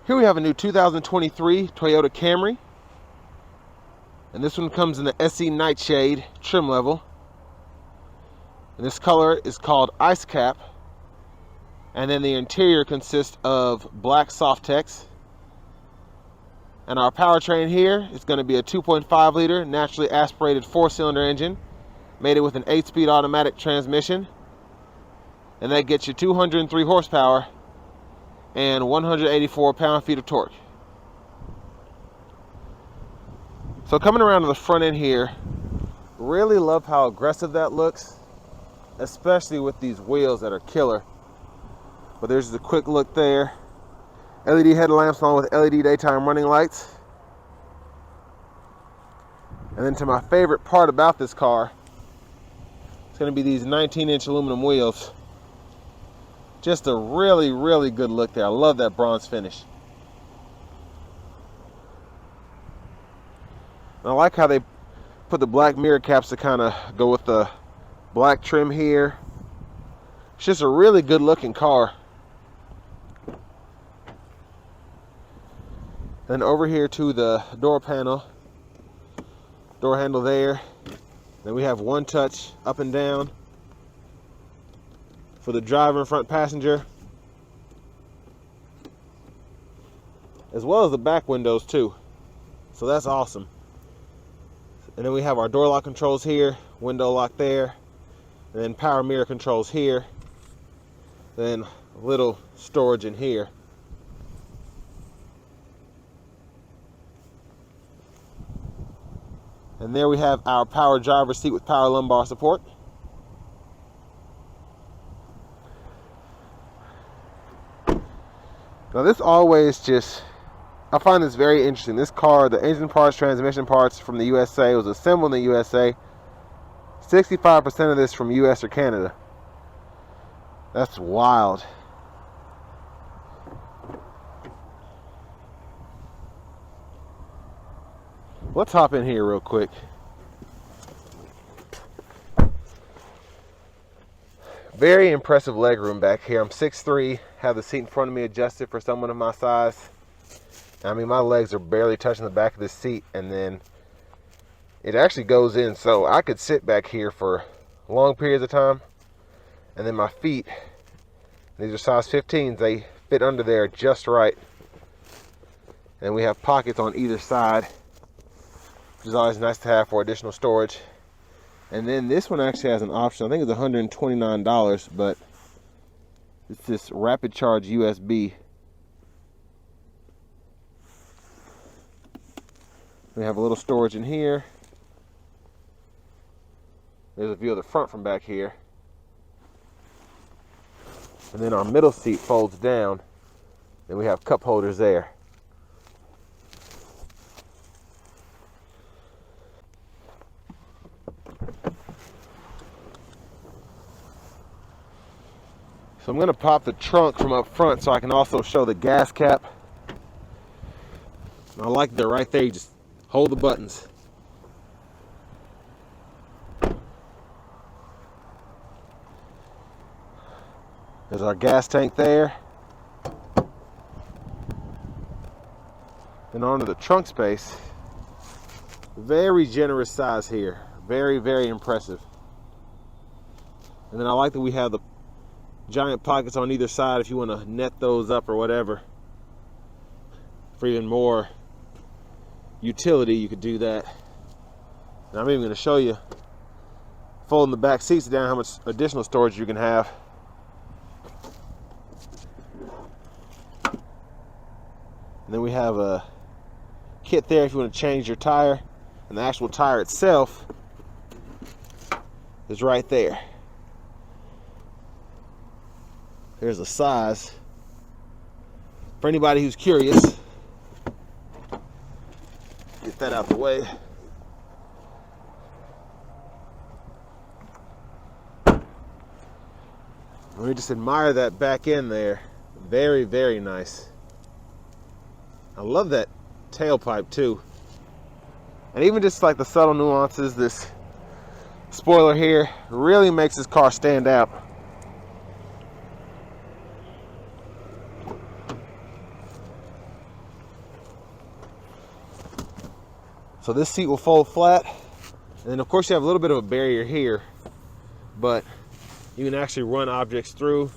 Here we have a new 2023 Toyota Camry. And this one comes in the SE Nightshade trim level. And this color is called Ice Cap. And then the interior consists of black softex. And our powertrain here is going to be a 2.5 liter naturally aspirated 4-cylinder engine, made it with an 8-speed automatic transmission. And that gets you 203 horsepower and 184 pound-feet of torque. So coming around to the front end here, really love how aggressive that looks, especially with these wheels that are killer. But there's just a quick look there. LED headlamps along with LED daytime running lights. And then to my favorite part about this car, it's going to be these 19-inch aluminum wheels. Just a really, really good look there. I love that bronze finish. And I like how they put the black mirror caps to kind of go with the black trim here. It's just a really good looking car. Then over here to the door panel, door handle there. Then we have one touch up and down for the driver and front passenger, as well as the back windows too. So that's awesome. And then we have our door lock controls here, window lock there, and then power mirror controls here, then a little storage in here. And there we have our power driver's seat with power lumbar support. Now this always just, I find this very interesting. This car, the engine parts, transmission parts from the USA, was assembled in the USA. 65% of this from US or Canada. That's wild. Let's hop in here real quick. Very impressive legroom back here. I'm 6'3", have the seat in front of me adjusted for someone of my size. I mean, my legs are barely touching the back of the seat, and then it actually goes in, so I could sit back here for long periods of time. And then my feet, these are size 15s, they fit under there just right. And we have pockets on either side, which is always nice to have for additional storage. And then this one actually has an option. I think it's $129, but it's this rapid charge USB. We have a little storage in here. There's a view of the front from back here. And then our middle seat folds down. And we have cup holders there. So I'm going to pop the trunk from up front so I can also show the gas cap. I like that right there, you just hold the buttons. There's our gas tank there. And onto the trunk space. Very generous size here. Very, very impressive. And then I like that we have the giant pockets on either side if you want to net those up or whatever. For even more utility, you could do that. And I'm even going to show you, folding the back seats down, how much additional storage you can have. And then we have a kit there if you want to change your tire. And the actual tire itself is right there. There's a size for anybody who's curious. Get that out the way. Let me just admire that back end there. Very, very nice. I love that tailpipe too. And even just like the subtle nuances, this spoiler here really makes this car stand out. So this seat will fold flat. And then of course you have a little bit of a barrier here, but you can actually run objects through,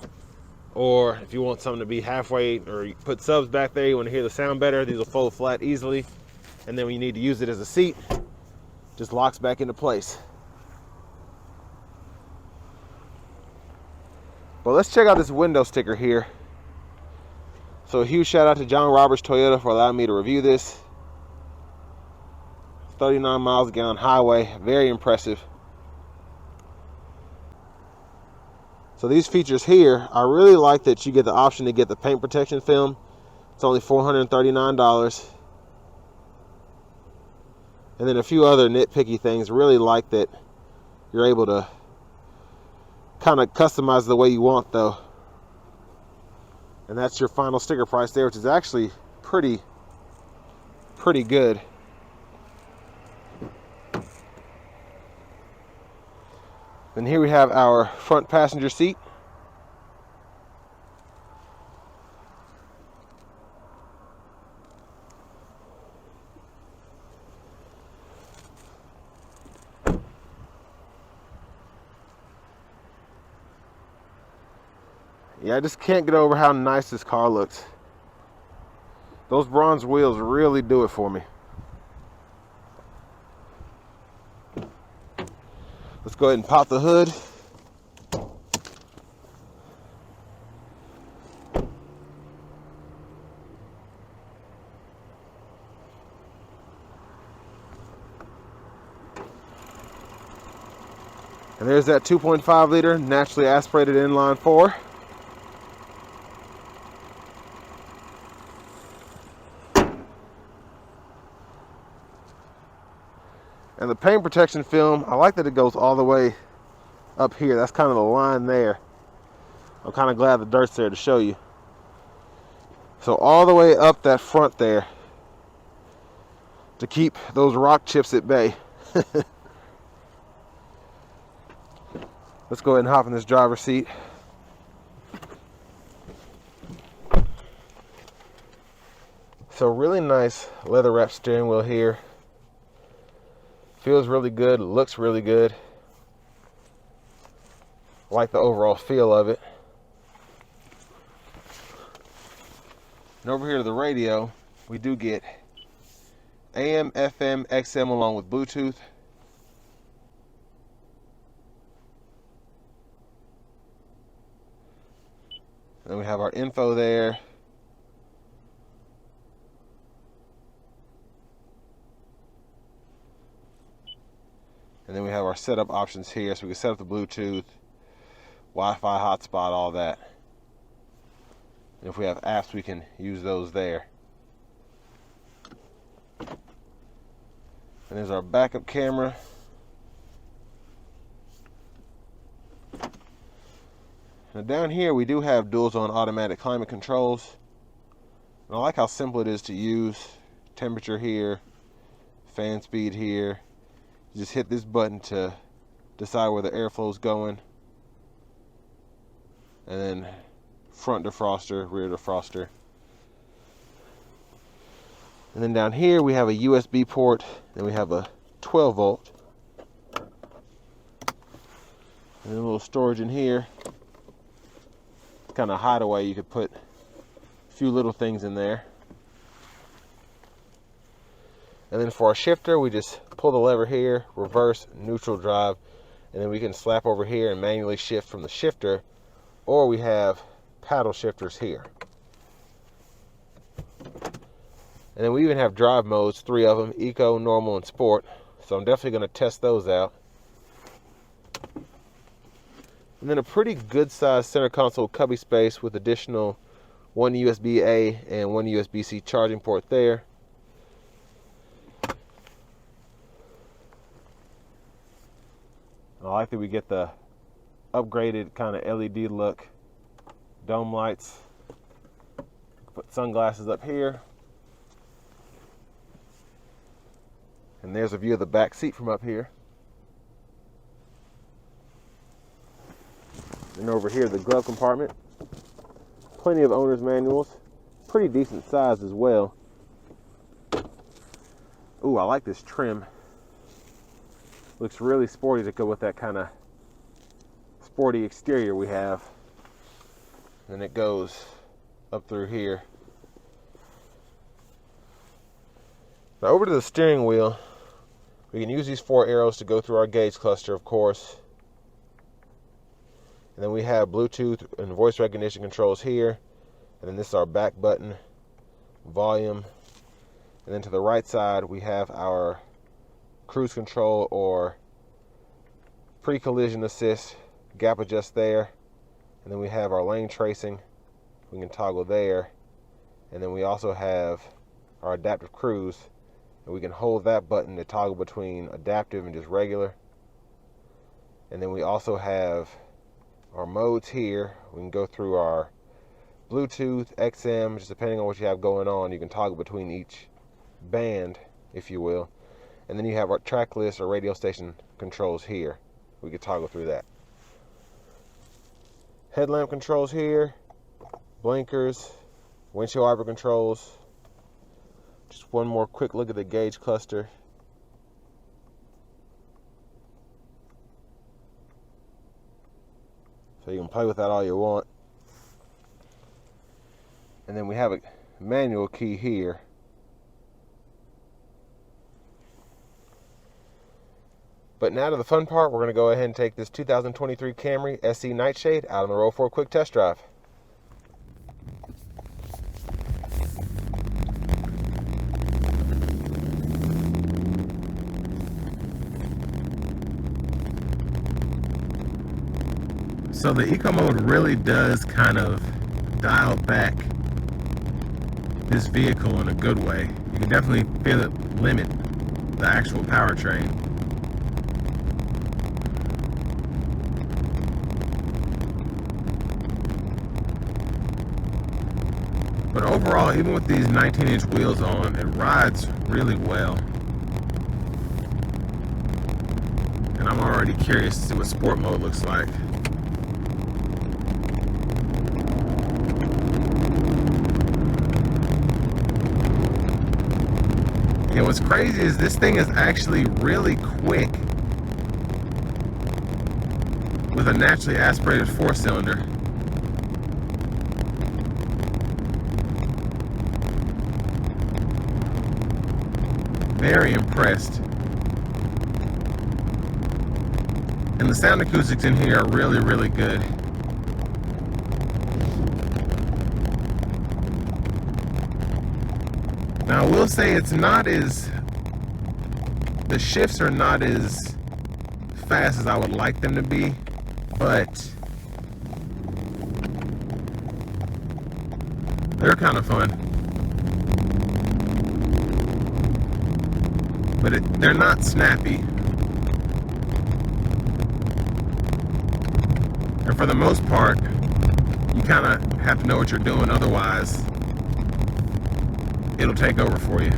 or if you want something to be halfway, or you put subs back there, you want to hear the sound better, these will fold flat easily. And then when you need to use it as a seat, just locks back into place. But let's check out this window sticker here. So a huge shout out to John Roberts Toyota for allowing me to review this. 39 miles a gallon highway, very impressive. So these features here, I really like that you get the option to get the paint protection film. It's only $439. And then a few other nitpicky things. Really like that you're able to kind of customize the way you want though. And that's your final sticker price there, which is actually pretty good. And here we have our front passenger seat. Yeah, I just can't get over how nice this car looks. Those bronze wheels really do it for me. Let's go ahead and pop the hood. And there's that 2.5 liter naturally aspirated inline 4. And the paint protection film, I like that it goes all the way up here. That's kind of the line there. I'm kind of glad the dirt's there to show you. So all the way up that front there to keep those rock chips at bay. Let's go ahead and hop in this driver's seat. So really nice leather wrapped steering wheel here. Feels really good, looks really good. Like the overall feel of it. And over here to the radio, we do get AM, FM, XM along with Bluetooth. And then we have our info there. And then we have our setup options here, so we can set up the Bluetooth, Wi-Fi hotspot, all that. And if we have apps, we can use those there. And there's our backup camera. Now down here we do have dual zone automatic climate controls. And I like how simple it is to use. Temperature here, fan speed here. You just hit this button to decide where the airflow is going. And then front defroster, rear defroster. And then down here we have a USB port, and we have a 12 volt. And then a little storage in here. It's kind of a hideaway, you could put a few little things in there. And then for our shifter, we just pull the lever here, reverse, neutral drive, and then we can slap over here and manually shift from the shifter, or we have paddle shifters here. And then we even have drive modes, 3 of them, Eco, Normal, and Sport. So I'm definitely going to test those out. And then a pretty good sized center console cubby space with additional 1 USB-A and 1 USB-C charging port there. I like that we get the upgraded kind of LED look. Dome lights. Put sunglasses up here. And there's a view of the back seat from up here. And over here, the glove compartment. Plenty of owner's manuals. Pretty decent size as well. Ooh, I like this trim. Looks really sporty to go with that kind of sporty exterior we have. And it goes up through here. Now over to the steering wheel. We can use these 4 arrows to go through our gauge cluster, of course. And then we have Bluetooth and voice recognition controls here. And then this is our back button, volume. And then to the right side, we have our cruise control or pre-collision assist, gap adjust there. And then we have our lane tracing. We can toggle there. And then we also have our adaptive cruise. And we can hold that button to toggle between adaptive and just regular. And then we also have our modes here. We can go through our Bluetooth, XM, just depending on what you have going on. You can toggle between each band, if you will. And then you have our track list or radio station controls here. We can toggle through that. Headlamp controls here, blinkers, windshield wiper controls. Just one more quick look at the gauge cluster. So you can play with that all you want. And then we have a manual key here. But now to the fun part, we're going to go ahead and take this 2023 Camry SE Nightshade out on the road for a quick test drive. So the eco mode really does kind of dial back this vehicle in a good way. You can definitely feel it limit the actual powertrain. But overall, even with these 19-inch wheels on, it rides really well. And I'm already curious to see what sport mode looks like. And what's crazy is this thing is actually really quick with a naturally aspirated 4-cylinder. Very impressed. And the sound acoustics in here are really, really good. Now I will say it's not as, the shifts are not as fast as I would like them to be, but they're kind of fun. But they're not snappy. And for the most part, you kind of have to know what you're doing, otherwise it'll take over for you.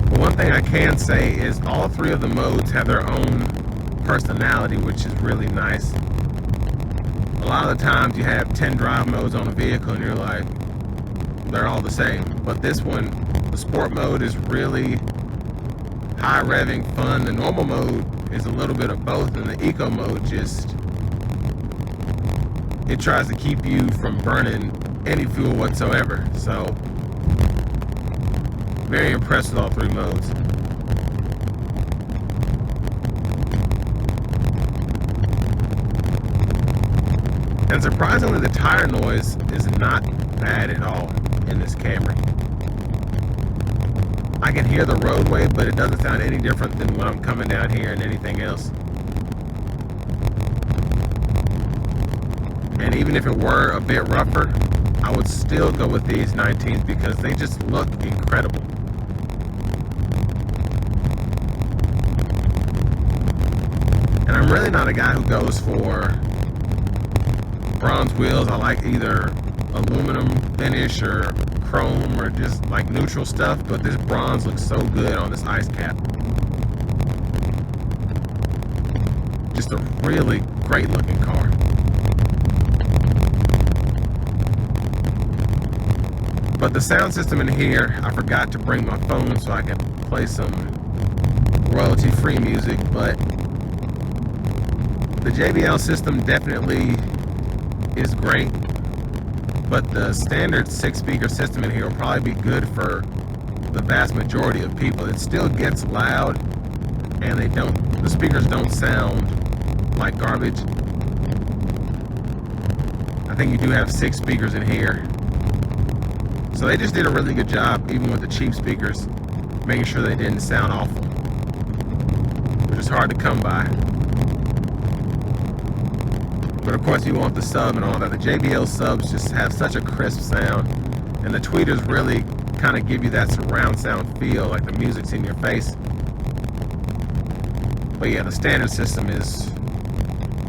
But one thing I can say is all 3 of the modes have their own personality, which is really nice. A lot of the times you have 10 drive modes on a vehicle and you're like, they're all the same. But this one, the sport mode is really high revving fun. The normal mode is a little bit of both, and the eco mode just, it tries to keep you from burning any fuel whatsoever. So very impressed with all 3 modes. And surprisingly, the tire noise is not bad at all in this Camry. I can hear the roadway, but it doesn't sound any different than when I'm coming down here and anything else. And even if it were a bit rougher, I would still go with these 19s because they just look incredible. And I'm really not a guy who goes for bronze wheels. I like either aluminum finish or chrome or just like neutral stuff, but this bronze looks so good on this ice cap. Just a really great looking car. But the sound system in here, I forgot to bring my phone so I can play some royalty-free music, but the JBL system definitely is great, but the standard 6-speaker system in here will probably be good for the vast majority of people. It still gets loud, and the speakers don't sound like garbage. I think you do have 6 speakers in here, so they just did a really good job, even with the cheap speakers, making sure they didn't sound awful, which is hard to come by. But of course you want the sub and all that. The JBL subs just have such a crisp sound, and the tweeters really kind of give you that surround sound feel, like the music's in your face. But yeah, the standard system is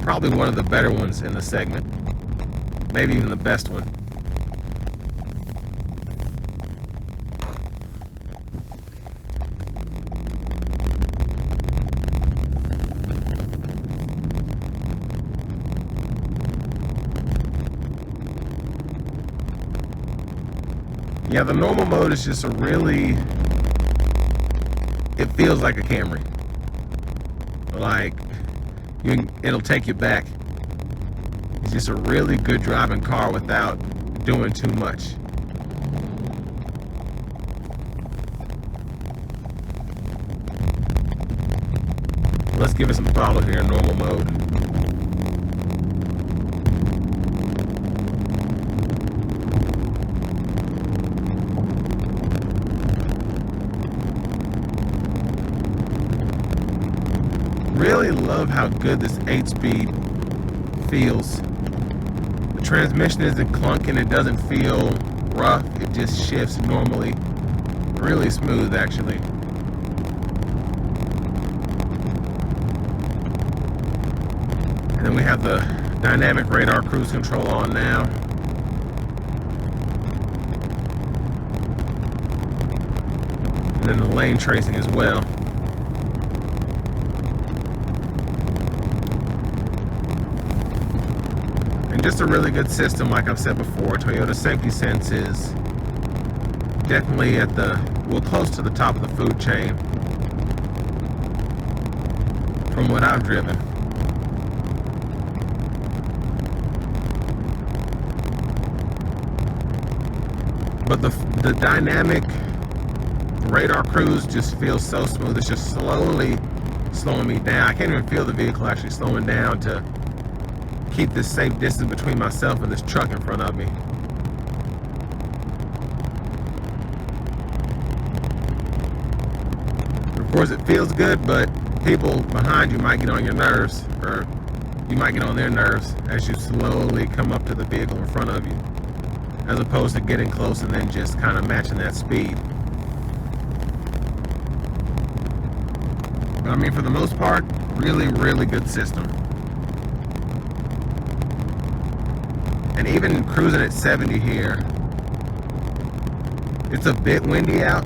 probably one of the better ones in the segment, maybe even the best one. Yeah, the normal mode is just a really, it feels like a Camry. Like, it'll take you back. It's just a really good driving car without doing too much. Let's give it some throttle here in normal mode. Really love how good this 8-speed feels. The transmission isn't clunking, it doesn't feel rough, it just shifts normally. Really smooth, actually. And then we have the dynamic radar cruise control on now. And then the lane tracing as well. And just a really good system, like I've said before. Toyota Safety Sense is definitely at close to the top of the food chain from what I've driven. But the dynamic radar cruise just feels so smooth. It's just slowly slowing me down. I can't even feel the vehicle actually slowing down to keep this safe distance between myself and this truck in front of me. Of course it feels good, but people behind you might get on your nerves, or you might get on their nerves as you slowly come up to the vehicle in front of you, as opposed to getting close and then just kind of matching that speed. But I mean, for the most part, really, really good system. And even cruising at 70 here, it's a bit windy out.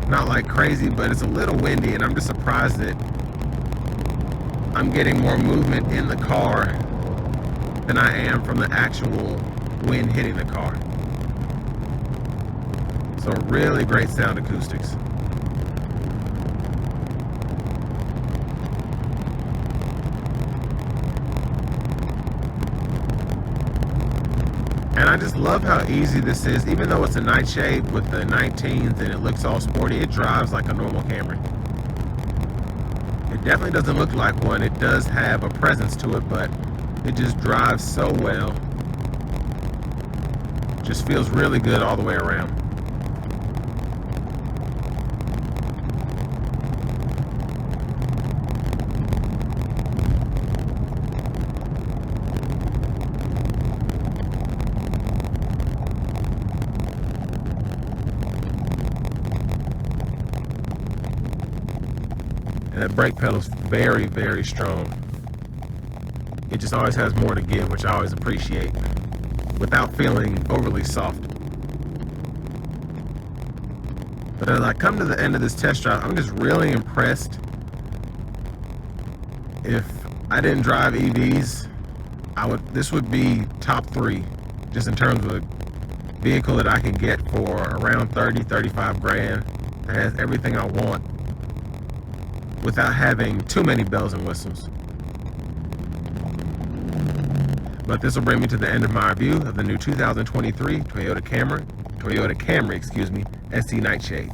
Not like crazy, but it's a little windy, and I'm just surprised that I'm getting more movement in the car than I am from the actual wind hitting the car. So really great sound acoustics. And I just love how easy this is. Even though it's a Nightshade with the 19s and it looks all sporty, it drives like a normal Camry. It definitely doesn't look like one. It does have a presence to it, but it just drives so well. Just feels really good all the way around. And that brake pedal's very, very strong. It just always has more to give, which I always appreciate, without feeling overly soft. But as I come to the end of this test drive, I'm just really impressed. If I didn't drive EVs, this would be top 3, just in terms of a vehicle that I can get for around 30-35 grand, that has everything I want without having too many bells and whistles. But this will bring me to the end of my review of the new 2023 Toyota Camry SE Nightshade.